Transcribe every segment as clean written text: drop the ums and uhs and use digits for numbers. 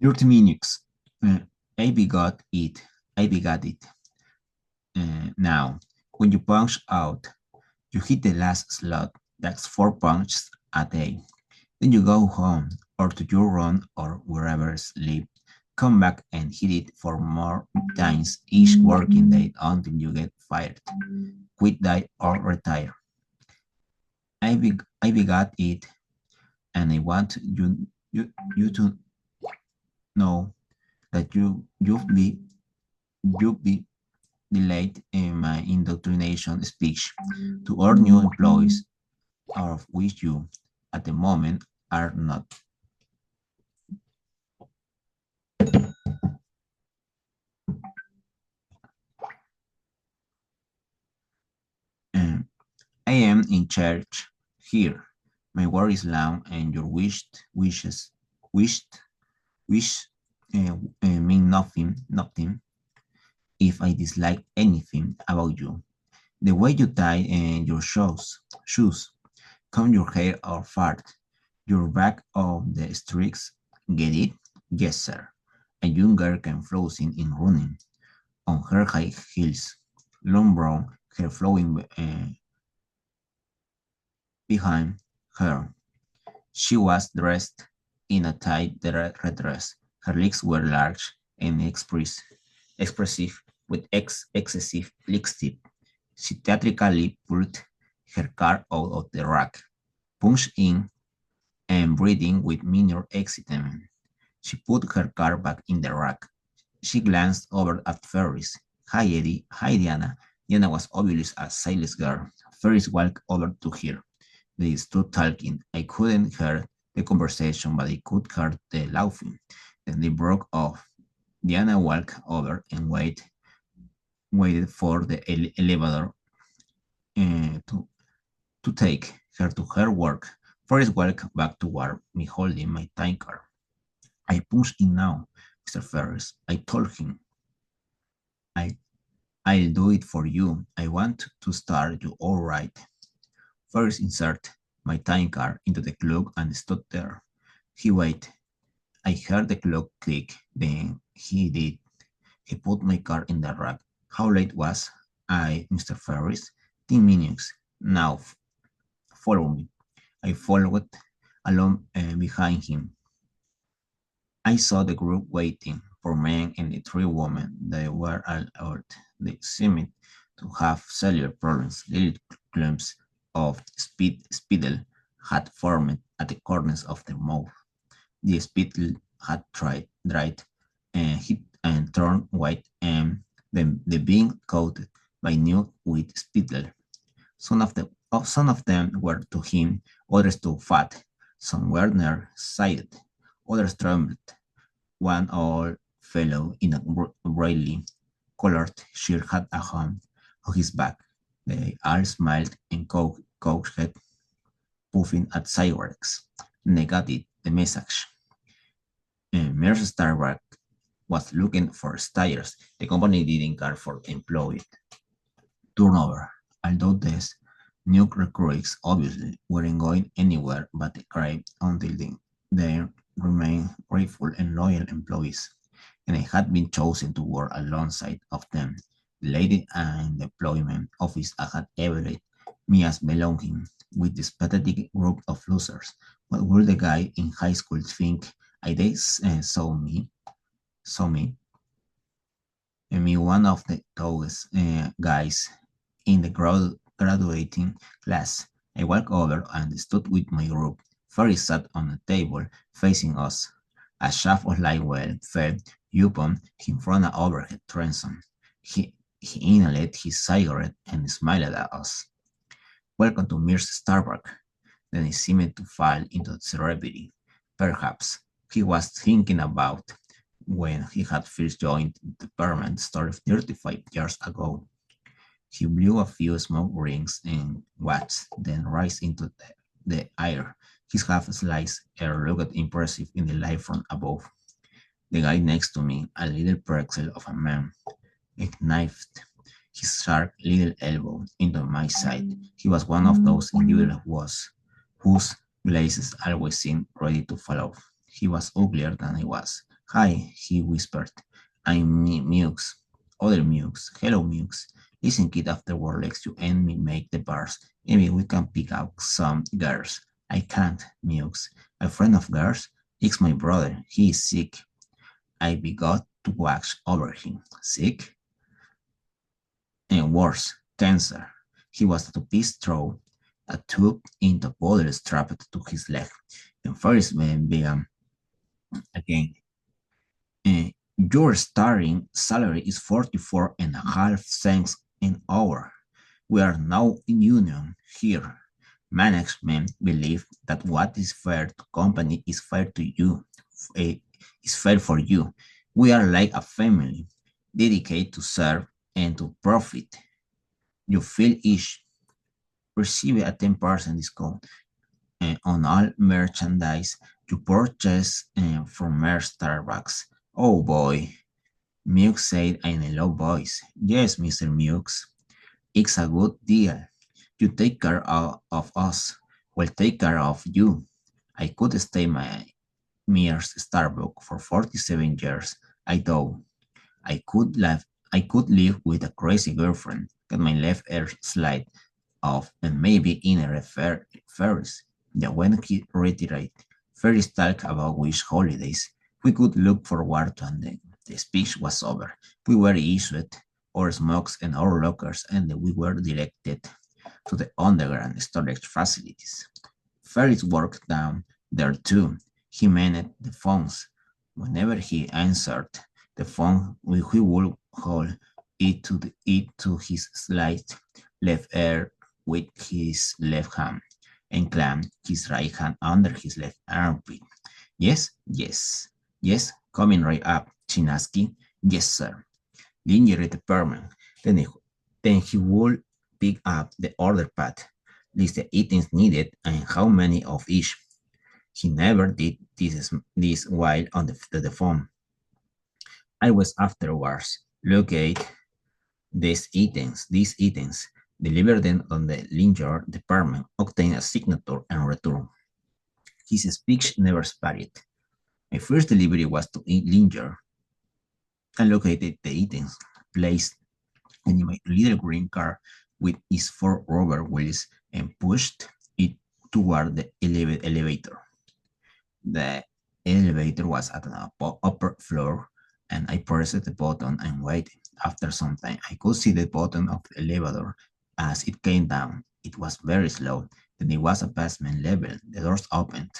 30 minutes. Uh, I begot it. I begot it. Now, when you punch out, you hit the last slot. That's 4 punches a day. Then you go home or to your room or wherever sleep. Come back and hit it for more times each working day until you get fired, quit, die, or retire. I begot it, and I want you to know that you'll be delayed in my indoctrination speech to all new employees, of which you, at the moment, are not. Um, I am in charge here. My word is law, and your wished, wish mean nothing. If I dislike anything about you, the way you tie your shoes, comb your hair or fart, your back of the streaks, get it? Yes, sir. A young girl can floating in running on her high heels, long brown hair flowing behind her. She was dressed in a tight red dress. Her legs were large and expressive with excessive lipstick. She theatrically pulled her car out of the rack, punched in, and breathing with minor excitement. She put her car back in the rack. She glanced over at Ferris. Hi, Eddie. Hi, Diana. Diana was obviously a silent girl. Ferris walked over to her. They stood talking. I couldn't hear the conversation, but I could hear the laughing. Then they broke off. Diana walked over and waited for the elevator to take her to her work. Forrest walked back toward me holding my time card. I punched in now, Mr. Ferris. I told him, I, I'll do it for you. I want to start you all right. Ferris inserted my time card into the clock and stood there. He waited. I heard the clock click. Then he did. He put my card in the rack. How late was I, Mr. Ferris? 10 minutes. Now, follow me. I followed along behind him. I saw the group waiting for men and the 3 women. They were all out. They seemed to have cellular problems. Little clumps of spittle had formed at the corners of their mouth. The spittle had dried and hit and turned white, and then the being coated by new with spittle. Some of them were to him, others too fat. Some were near-sighted, others trembled. One old fellow in a brightly colored shirt had a hand on his back. They all smiled and coaxed, puffing at cigarettes. They got it, the message. Mercer Starbuck was looking for stayers. The company didn't care for employee turnover, although these new recruits obviously weren't going anywhere but the grave until they remained grateful and loyal employees, and I had been chosen to work alongside of them. The lady in the employment office had evaluated me as belonging with this pathetic group of losers. What will the guy in high school think? They saw me, and me one of the tallest guys in the graduating class. I walked over and stood with my group. Ferry sat on a table facing us. A shaft of light well fell upon him from an overhead transom. He inhaled his cigarette and smiled at us. Welcome to Mir's Starbuck. Then he seemed to fall into cerebity. Perhaps he was thinking about when he had first joined the department store 35 years ago. He blew a few smoke rings and watched then rise into the air. His half-sliced air looked impressive in the light from above. The guy next to me, a little pretzel of a man, knifed his sharp little elbow into my side. He was one of those individuals whose glasses always seemed ready to fall off. He was uglier than I was, Hi, he whispered. I'm Mewks. Other Mewks. Hello, Mewks. Listen, kid, afterward lets you and me make the bars. Maybe we can pick out some girls. I can't, Mewks. A friend of girls? It's my brother. He is sick. I begot to watch over him. Sick? And worse, cancer. He was to be thrown a tube into a bottle strapped to his leg. And first man began again. Uh, your starting salary is 44 and a half cents an hour. We are now in union here. Management believe that what is fair to company is fair to you, eh, is fair for you. We are like a family, dedicated to serve and to profit. You feel each receive a 10% discount on all merchandise you purchase from Starbucks. Oh boy, Mewks said in a low voice. Yes, Mr. Mewks, it's a good deal. You take care of us. We'll take care of you. I could stay my Mears Starbucks for 47 years. I thought I could live with a crazy girlfriend, get my left ear slide off, and maybe in a Ferris. Then when he retired, Ferris talked about which holidays we could look forward to, and then the speech was over. We were issued our smokes and our lockers, and we were directed to the underground storage facilities. Ferris worked down there too. He managed the phones. Whenever he answered the phone, he would hold it to his slight left ear with his left hand and clamp his right hand under his left armpit. Yes, yes, yes, coming right up, Chinaski. Yes, sir. The injury department. Then he would pick up the order pad, list the items needed and how many of each. He never did this while on the phone. I was afterwards locate these items, deliver them on the Linger department, obtain a signature, and return. His speech never spared. My first delivery was to Linger. I located the items, placed in my little green car with its four rubber wheels, and pushed it toward the elevator. The elevator was at the upper floor, and I pressed the button and waited. After some time, I could see the bottom of the elevator as it came down. It was very slow. Then it was a basement level. The doors opened,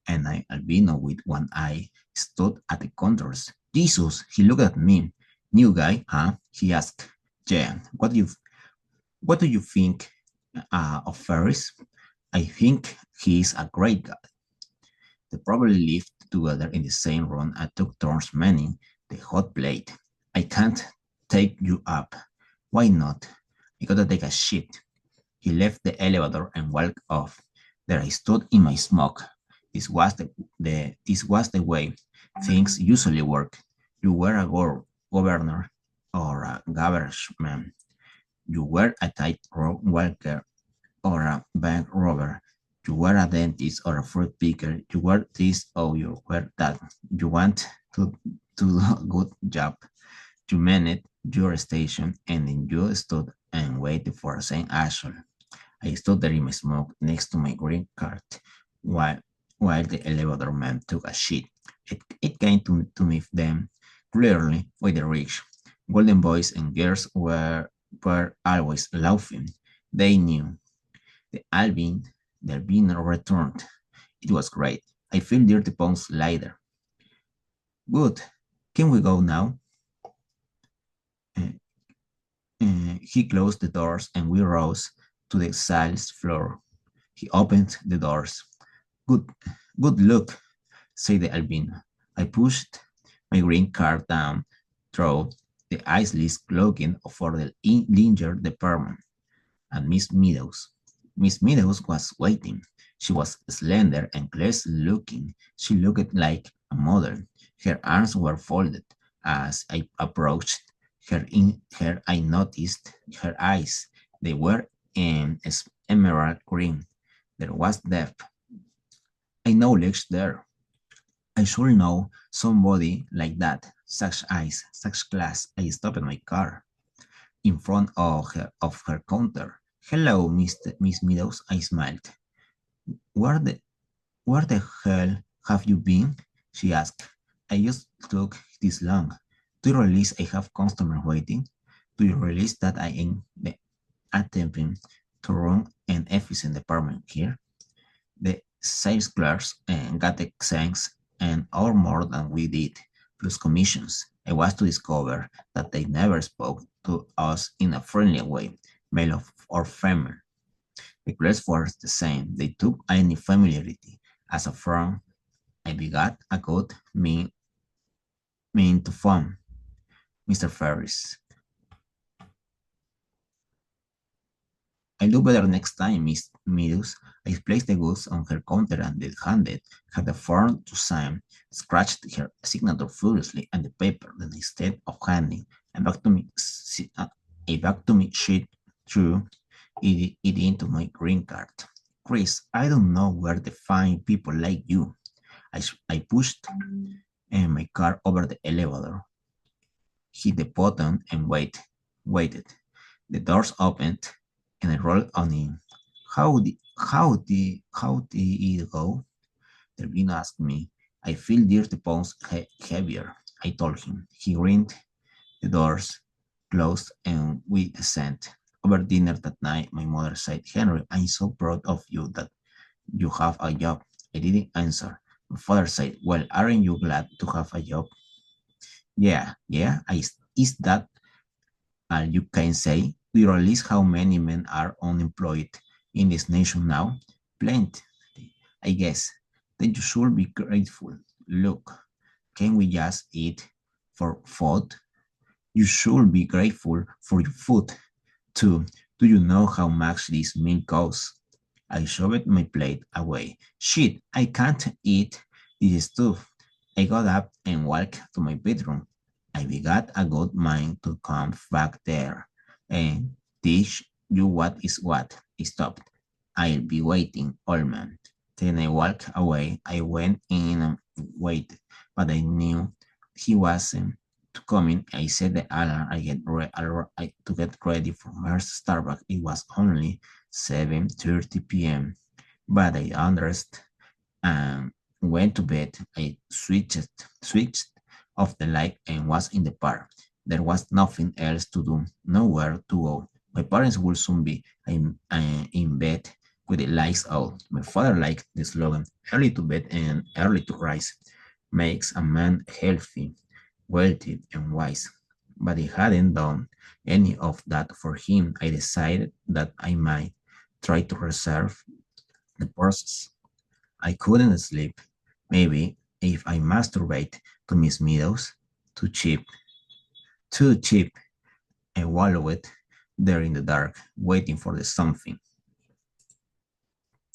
and an albino with one eye stood at the controls. Jesus, he looked at me. New guy, huh? He asked. Yeah, what do you think of Ferris? I think he's a great guy. They probably lived together in the same room and took turns manning the hot plate. I can't take you up. Why not? I gotta take a shit. He left the elevator and walked off. There I stood in my smock. This was the way things usually work. You were a governor or a garbage man. You were a tightrope walker or a bank robber. You were a dentist or a fruit picker. You were this or you were that. You want to do a good job. You managed your station and then you stood and waited for a same action. I stood there in my smoke next to my green card while while the elevator man took a shit. It came to me then clearly with the rich. Golden boys and girls were always laughing. They knew the Albino returned. It was great. I feel 30 pounds lighter. Good. Can we go now? Uh, he closed the doors and we rose to the sales floor. He opened the doors. Good, good luck, said the albino. I pushed my green card down through the iceless cloaking for the Linger department and Miss Meadows. Miss Meadows was waiting. She was slender and classy looking. She looked like a model. Her arms were folded. As I approached her, I noticed her eyes. They were in emerald green. There was depth. I knowledge there. I should know somebody like that, such eyes, such class. I stopped my car in front of her counter. Hello, Miss Meadows, I smiled. Where the, where the hell have you been? She asked. I just took this long. Do you realize I have customers waiting? Do you realize that I am attempting to run an efficient department here? The sales clerks got the cents and or more than we did, plus commissions. I was to discover that they never spoke to us in a friendly way, male or female. The clerks were the same. They took any familiarity as a friend. I began a good mean to fun, Mr. Ferris. I'll do better next time, Miss Meadows. I placed the goods on her counter and then handed her the form to sign, scratched her signature furiously on the paper, then instead of handing a back to me sheet threw it into my green card. Chris, I don't know where to find people like you. I pushed my car over the elevator, hit the button, and waited. The doors opened, and I rolled on in. How did it go? Delvino asked me. I feel 30 pounds heavier, I told him. He grinned. The doors closed, and we descended. Over dinner that night, my mother said, Henry, I'm so proud of you that you have a job. I didn't answer. My father said, well, aren't you glad to have a job? Yeah. Is that all you can say? Do you realize how many men are unemployed in this nation now? Plenty, I guess. Then you should be grateful. Look, can we just eat for food? You should be grateful for your food, too. Do you know how much this meal costs? I shoved my plate away. Shit, I can't eat this stuff. I got up and walked to my bedroom. I began a good mind to come back there and teach you what is what. I stopped. I'll be waiting, old man. Then I walked away. I went in and waited, but I knew he wasn't coming. I set the alarm. To get ready for Mer's Starbucks. It was only 7:30 p.m. But I undressed and went to bed. I switched off the light and was in the park. There was nothing else to do, nowhere to go. My parents would soon be in bed with the lights out. My father liked the slogan, early to bed and early to rise, makes a man healthy, wealthy, and wise. But I hadn't done any of that for him. I decided that I might try to reserve the process. I couldn't sleep. Maybe if I masturbate to Miss Meadows, too cheap, too cheap, and wallowed there in the dark, waiting for the something.